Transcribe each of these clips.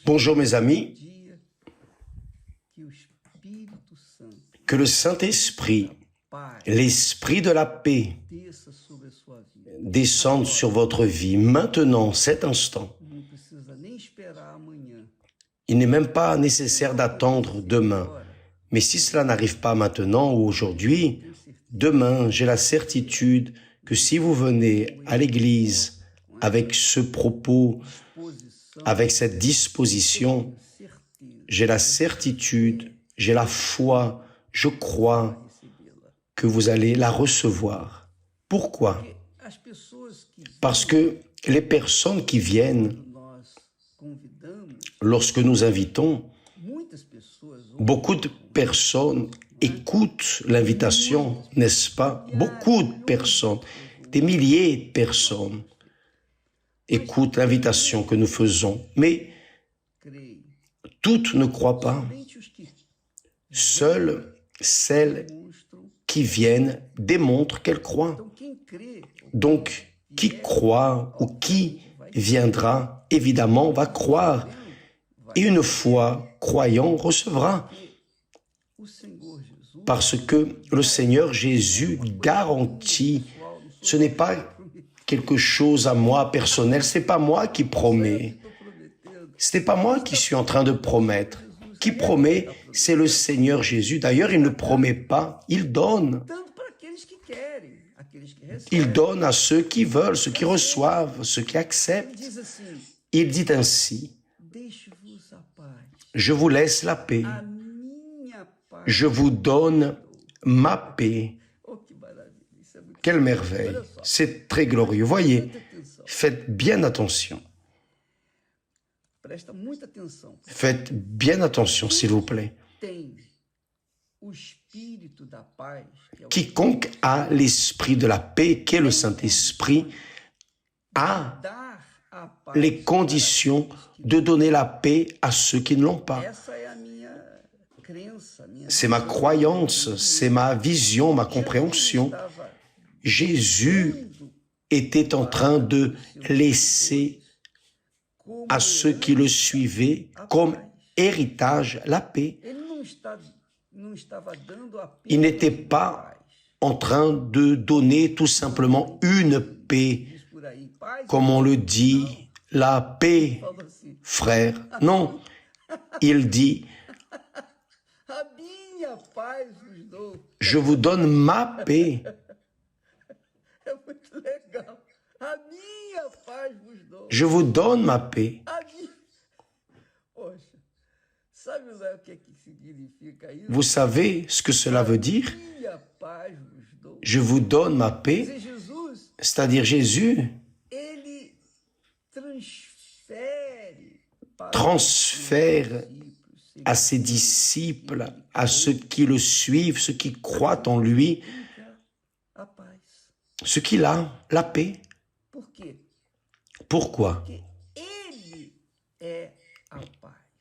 Bonjour mes amis, que le Saint-Esprit, l'Esprit de la paix, descende sur votre vie maintenant, cet instant. Il n'est même pas nécessaire d'attendre demain. Mais si cela n'arrive pas maintenant ou aujourd'hui, demain, j'ai la certitude que si vous venez à l'église avec ce propos, avec cette disposition, j'ai la certitude, j'ai la foi, je crois que vous allez la recevoir. Pourquoi? Parce que les personnes qui viennent, lorsque nous invitons, beaucoup de personnes écoutent l'invitation, n'est-ce pas? Beaucoup de personnes, des milliers de personnes écoutent l'invitation que nous faisons. Mais toutes ne croient pas. Seules celles qui viennent démontrent qu'elles croient. Donc, qui croit ou qui viendra, évidemment, va croire. Et une fois croyant, recevra. Parce que le Seigneur Jésus garantit, ce n'est pas quelque chose à moi personnel, ce n'est pas moi qui promets. Ce n'est pas moi qui suis en train de promettre. Qui promet, c'est le Seigneur Jésus. D'ailleurs, il ne promet pas, il donne. Il donne à ceux qui veulent, ceux qui reçoivent, ceux qui acceptent. Il dit ainsi, je vous laisse la paix. Je vous donne ma paix. Quelle merveille. C'est très glorieux. Voyez, faites bien attention. Faites bien attention, s'il vous plaît. Quiconque a l'esprit de la paix, qu'est le Saint-Esprit, a les conditions de donner la paix à ceux qui ne l'ont pas. C'est ma croyance, c'est ma vision, ma compréhension. Jésus était en train de laisser à ceux qui le suivaient comme héritage la paix. Il n'était pas en train de donner tout simplement une paix, comme on le dit, la paix, frère. Non, il dit, je vous donne ma paix. Je vous donne ma paix. Vous savez ce que cela veut dire? Je vous donne ma paix, c'est-à-dire Jésus transfère à ses disciples, à ceux qui le suivent, ceux qui croient en lui, ce qu'il a, la paix. Pourquoi?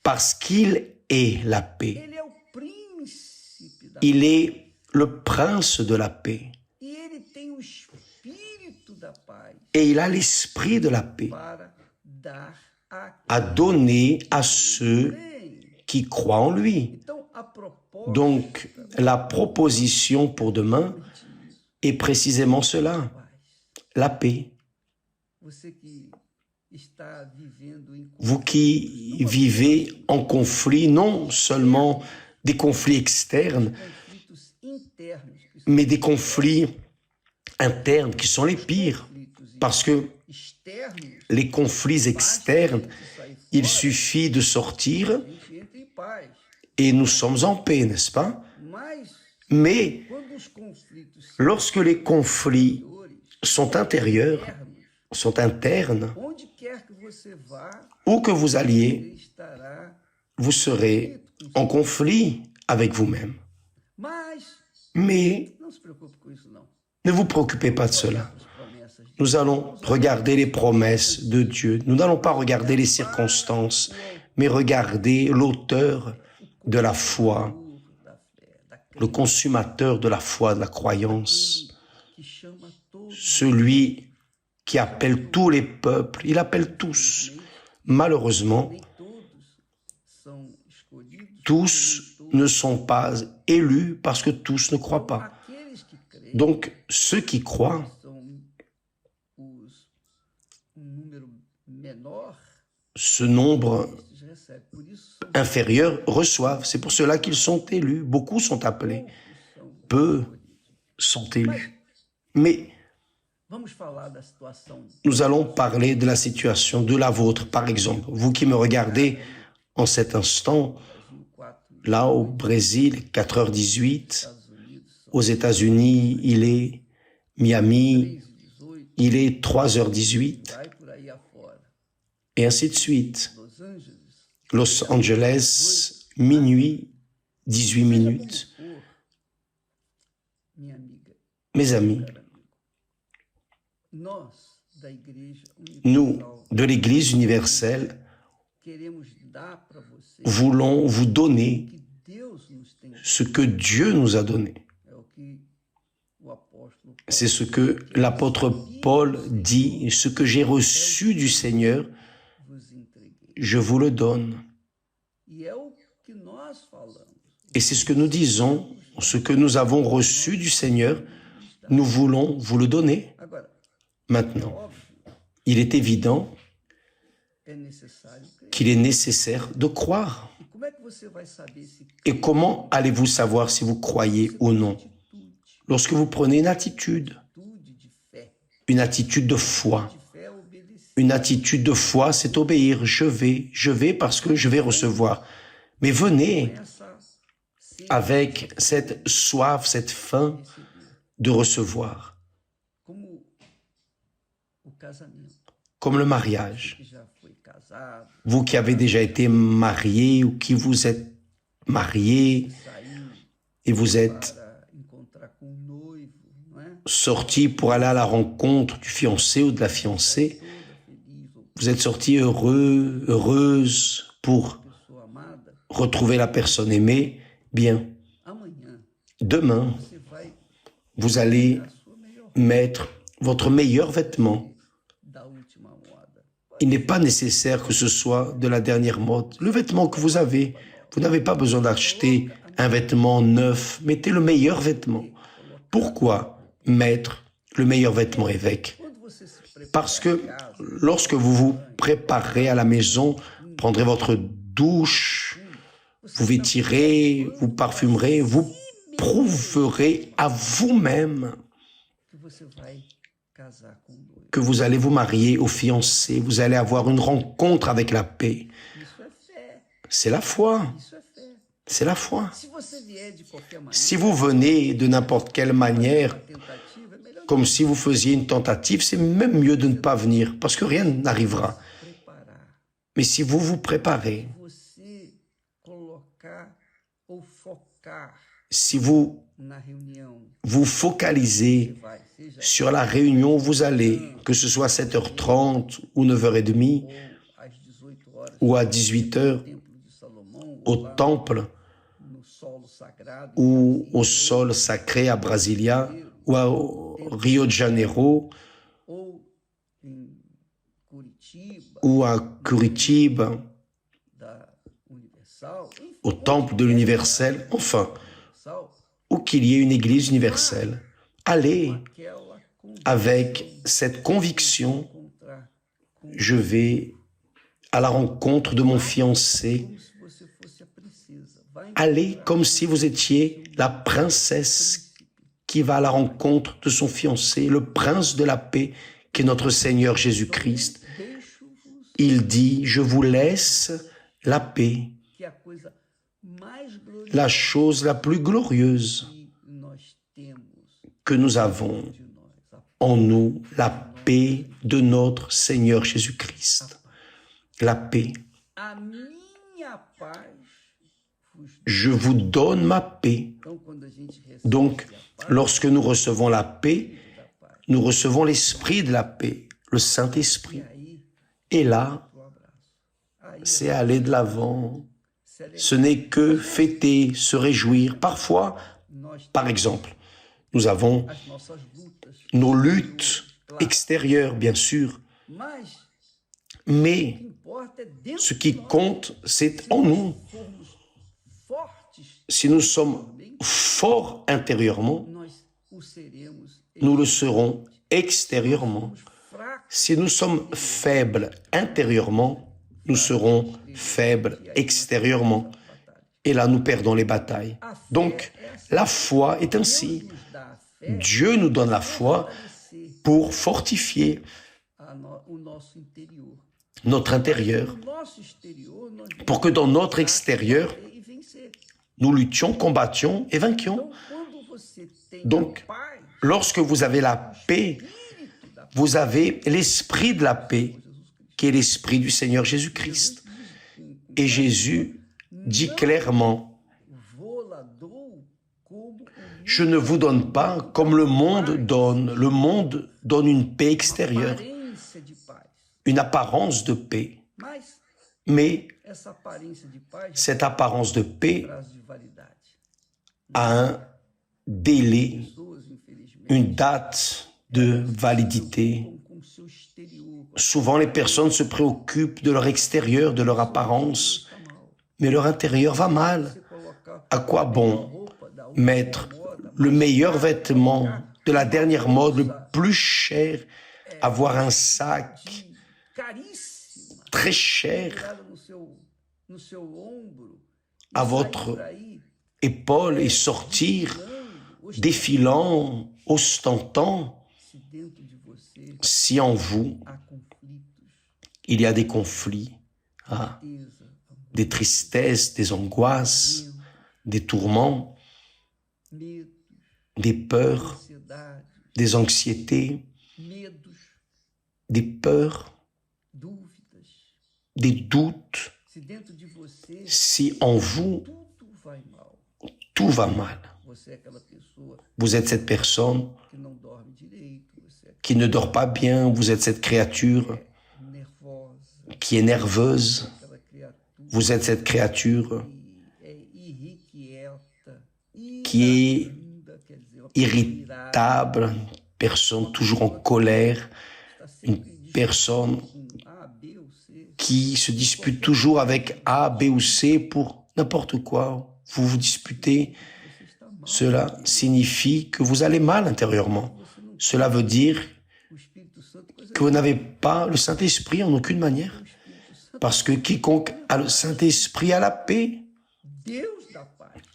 Parce qu'il est la paix. Il est le prince de la paix. Et il a l'esprit de la paix à donner à ceux qui croient en lui. Donc, la proposition pour demain est précisément cela, la paix. Vous qui vivez en conflit, non seulement des conflits externes, mais des conflits internes qui sont les pires. Parce que les conflits externes, il suffit de sortir et nous sommes en paix, n'est-ce pas? Mais lorsque les conflits sont intérieurs, sont internes, où que vous alliez, vous serez en conflit avec vous-même. Mais ne vous préoccupez pas de cela. Nous allons regarder les promesses de Dieu. Nous n'allons pas regarder les circonstances, mais regarder l'auteur de la foi, le consommateur de la foi, de la croyance, celui qui appelle tous les peuples, il appelle tous. malheureusement, tous ne sont pas élus parce que tous ne croient pas. Donc, ceux qui croient, ce nombre inférieur reçoivent. C'est pour cela qu'ils sont élus. Beaucoup sont appelés. Peu sont élus. Mais nous allons parler de la situation de la vôtre, par exemple. Vous qui me regardez en cet instant, là au Brésil, 4h18, aux États-Unis, il est Miami, il est 3h18, et ainsi de suite. Los Angeles, minuit, 18 minutes. Mes amis, nous, de l'Église universelle, voulons vous donner ce que Dieu nous a donné. C'est ce que l'apôtre Paul dit, ce que j'ai reçu du Seigneur, je vous le donne. Et c'est ce que nous disons, ce que nous avons reçu du Seigneur, nous voulons vous le donner. Maintenant, il est évident qu'il est nécessaire de croire. Et comment allez-vous savoir si vous croyez ou non? Lorsque vous prenez une attitude de foi. Une attitude de foi, c'est obéir. Je vais parce que je vais recevoir. Mais venez avec cette soif, cette faim de recevoir. Comme le mariage. Vous qui avez déjà été marié ou qui vous êtes marié et vous êtes sorti pour aller à la rencontre du fiancé ou de la fiancée, vous êtes sorti heureux, heureuse pour retrouver la personne aimée, bien, demain, vous allez mettre votre meilleur vêtement. Il n'est pas nécessaire que ce soit de la dernière mode. Le vêtement que vous avez, vous n'avez pas besoin d'acheter un vêtement neuf. Mettez le meilleur vêtement. Pourquoi mettre le meilleur vêtement, évêque? Parce que lorsque vous vous préparez à la maison, prendrez votre douche, vous vêtirez, vous parfumerez, vous prouverez à vous-même que vous allez vous marier au fiancé, vous allez avoir une rencontre avec la paix. C'est la foi. C'est la foi. Si vous venez de n'importe quelle manière, comme si vous faisiez une tentative, c'est même mieux de ne pas venir, parce que rien n'arrivera. Mais si vous vous préparez, si vous vous focalisez sur la réunion où vous allez, que ce soit 7h30 ou 9h30, ou à 18h, au temple, ou au sol sacré à Brasilia, ou à Rio de Janeiro, ou à Curitiba, au temple de l'universel, enfin, ou qu'il y ait une église universelle. Allez avec cette conviction, je vais à la rencontre de mon fiancé. Allez comme si vous étiez la princesse qui va à la rencontre de son fiancé, le prince de la paix, qui est notre Seigneur Jésus-Christ. Il dit, je vous laisse la paix, la chose la plus glorieuse que nous avons en nous, la paix de notre Seigneur Jésus-Christ. La paix. Je vous donne ma paix. Donc, lorsque nous recevons la paix, nous recevons l'esprit de la paix, le Saint-Esprit. Et là, c'est aller de l'avant. Ce n'est que fêter, se réjouir. Parfois, par exemple, nous avons nos luttes extérieures, bien sûr. Mais ce qui compte, c'est en nous. Si nous sommes forts intérieurement, nous le serons extérieurement. Si nous sommes faibles intérieurement, nous serons faibles extérieurement. Et là, nous perdons les batailles. Donc, la foi est ainsi. Dieu nous donne la foi pour fortifier notre intérieur, pour que dans notre extérieur, nous luttions, combattions et vainquions. Donc, lorsque vous avez la paix, vous avez l'esprit de la paix, qui est l'esprit du Seigneur Jésus-Christ. Et Jésus dit clairement, « Je ne vous donne pas comme le monde donne. Le monde donne une paix extérieure, une apparence de paix. Mais cette apparence de paix a un délai, une date de validité. Souvent, les personnes se préoccupent de leur extérieur, de leur apparence, mais leur intérieur va mal. À quoi bon mettre le meilleur vêtement de la dernière mode, le plus cher, avoir un sac très cher à votre épaule et sortir défilant, ostentant, si en vous il y a des conflits, des tristesses, des angoisses, des tourments, des peurs, des anxiétés, des peurs, des doutes, si en vous tout va mal. Vous êtes cette personne qui ne dort pas bien, vous êtes cette créature qui est nerveuse, vous êtes cette créature qui est irritable, une personne toujours en colère, une personne qui se dispute toujours avec A, B ou C pour n'importe quoi. Vous vous disputez, cela signifie que vous allez mal intérieurement. Cela veut dire que vous n'avez pas le Saint-Esprit en aucune manière. Parce que quiconque a le Saint-Esprit a la paix,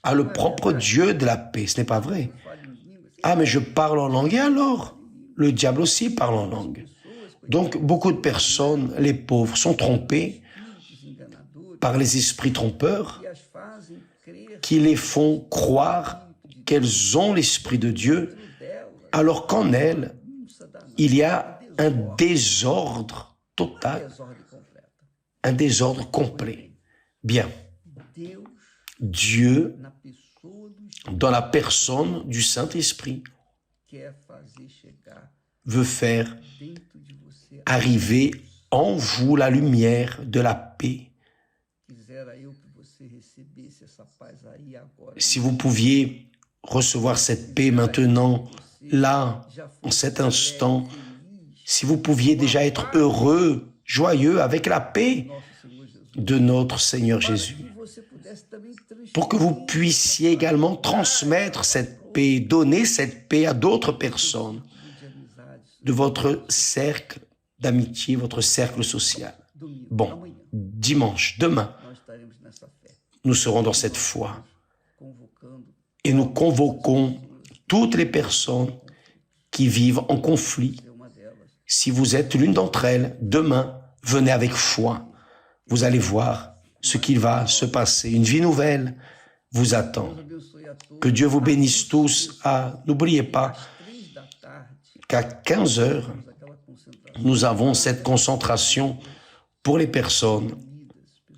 a le propre Dieu de la paix. Ce n'est pas vrai. Ah, mais je parle en langue. Et alors? Le diable aussi parle en langue. Donc, beaucoup de personnes, les pauvres, sont trompés par les esprits trompeurs qui les font croire qu'elles ont l'Esprit de Dieu, alors qu'en elles, il y a un désordre total, un désordre complet. Bien. Dieu, dans la personne du Saint-Esprit, veut faire arriver en vous la lumière de la paix. Si vous pouviez recevoir cette paix maintenant, là, en cet instant, si vous pouviez déjà être heureux, joyeux avec la paix de notre Seigneur Jésus, pour que vous puissiez également transmettre cette paix, donner cette paix à d'autres personnes de votre cercle d'amitié, votre cercle social. Bon, dimanche, demain, nous serons dans cette foi et nous convoquons toutes les personnes qui vivent en conflit. Si vous êtes l'une d'entre elles, demain, venez avec foi. Vous allez voir ce qu'il va se passer. Une vie nouvelle vous attend. Que Dieu vous bénisse tous. N'oubliez pas qu'à 15 heures, nous avons cette concentration pour les personnes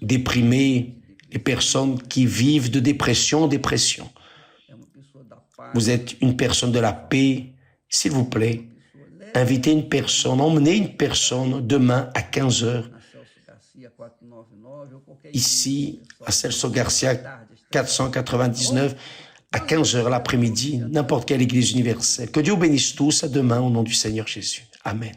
déprimées, les personnes qui vivent de dépression. Vous êtes une personne de la paix, s'il vous plaît. Invitez une personne, emmenez une personne demain à 15 heures. Ici, à Celso Garcia 499, à 15 heures l'après-midi, n'importe quelle église universelle. Que Dieu bénisse tous. À demain, au nom du Seigneur Jésus. Amen.